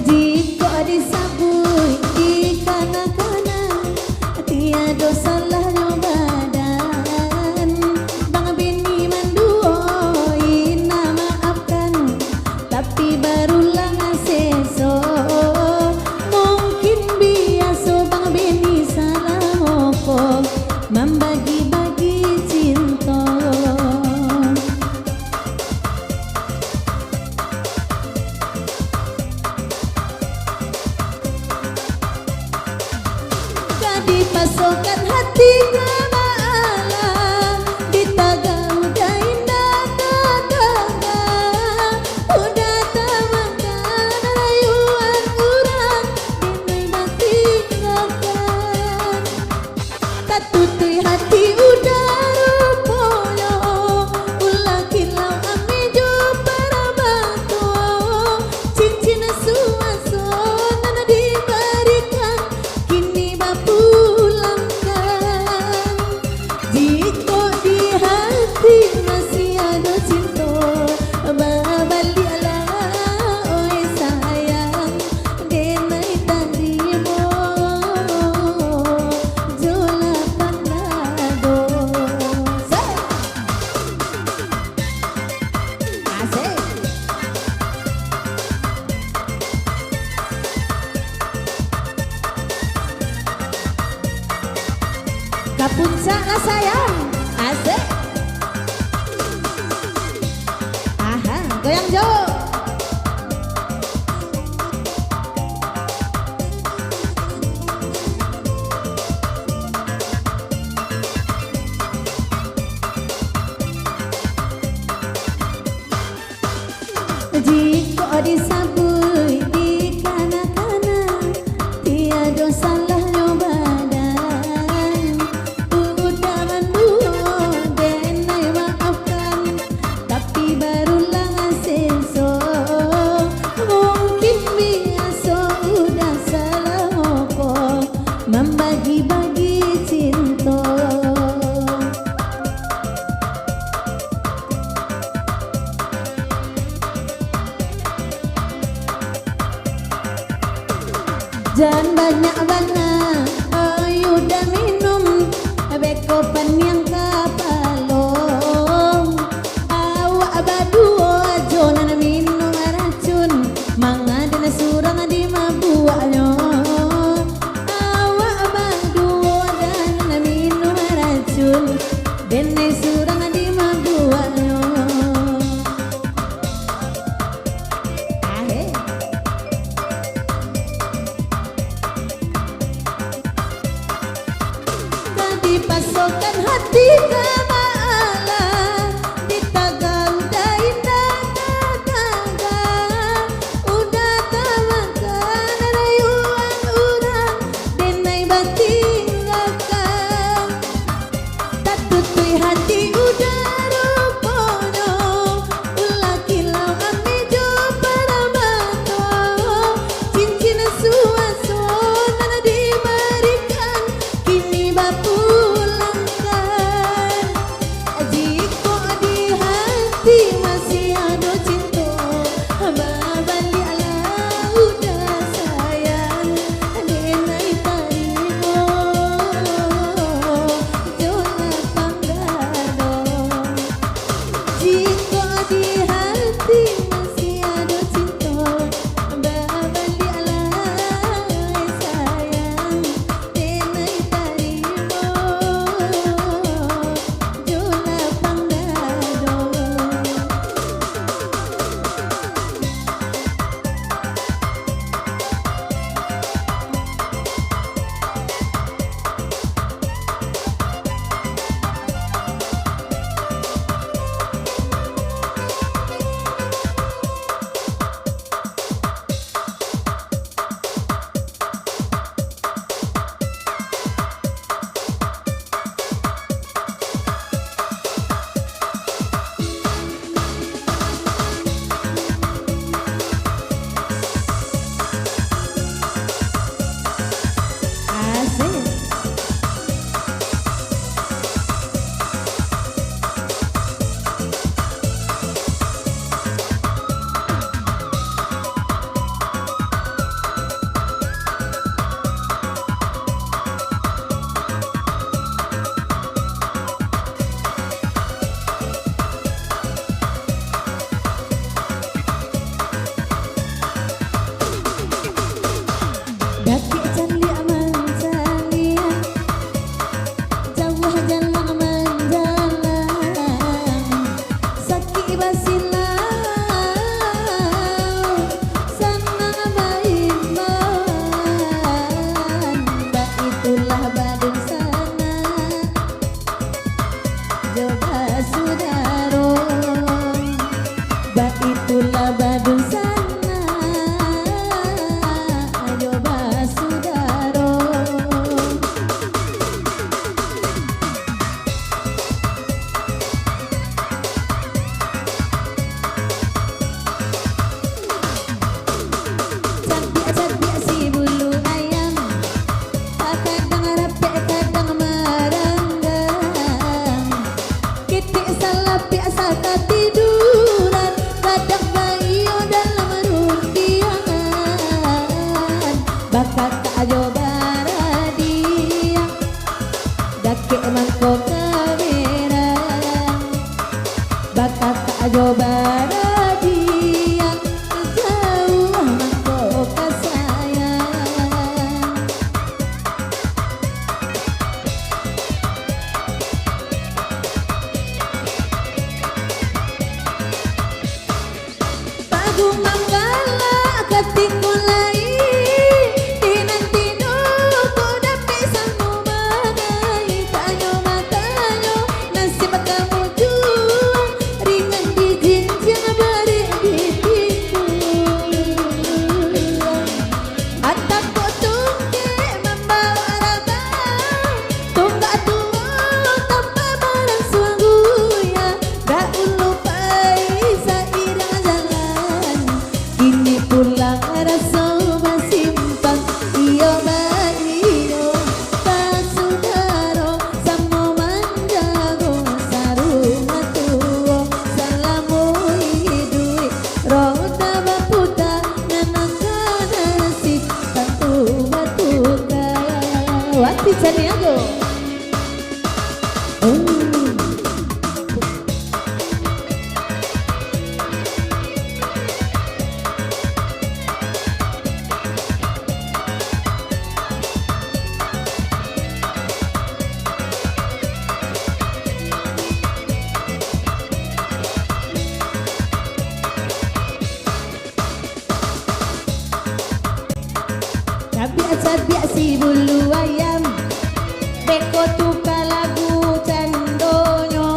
Jika disabui di kanak-kanak tiada salahnya badan. Bang bini menduoi maafkan, tapi barulah seso. Mungkin biasa bang bini salah moko membagi-bagi cinta. Dipasokkan hati ke malam, ditagau dah indah tataga. Udah tamakan rayuan urang, dinai batik lakan. Tak tutui hati udah rupanya, ulah kilau ami jo para batu. Cincin suason nana diberikan, kini bapu jika di hati masih ada cinta, baliklah oi sayang, denai tandimo jola panado. Asik. Kapuncak lah sayang, asik. Aha, goyang jo. Jika disabui di kanak-kanak tiada salahnya badan. Udah mendua denai maafkan, tapi barulah seso. Mungkin biasa udah salah moko membagi-bagi cinta. Jangan banyak-banyak, ayo dah minum, bekopan yang kapalong. Awak berdua jangan minum racun, mangan surang di mabuaknya. Awak berdua jangan minum racun, denai surang di mabuaknya. Dipasokkan hati ke malam, ditagau dah indah tataga. Udah tamakan rayuan urang, denai batik lakan. Tak tutui hati udah rupanya, ulah kilau ami jo para batu. Cincin suason nana diberikan, kini bapu langkan. ke mangko kamera bakat ajo baradia jauh mangko kasayang Pagu manggala katikulai Wati Caniago. Cabiak si bulu ayam Beko tuka lagu candonyo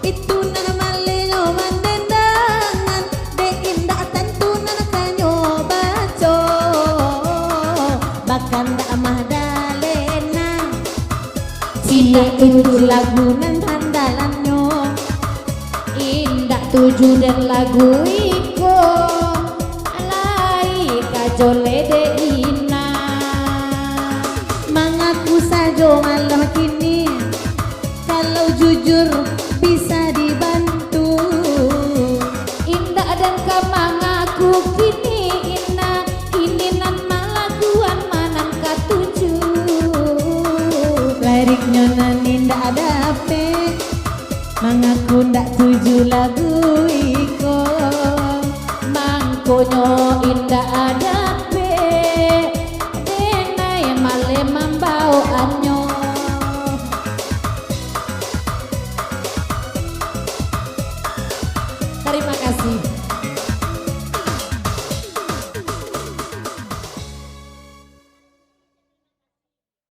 Itu nana malino mandendangan De indah tentu nana kanyo baco Bahkan dak mah dalena Cina itu lagu nan handalanyo Indah tuju dan lagu iko Jole de ina mengaku saja malam kini kalau jujur bisa dibantu indah dan kamangaku kini ina ini nan malaguan manan katuju liriknya nan indah dape mengaku ndak tuju lagu iko mangkonyo indah ada terima kasih.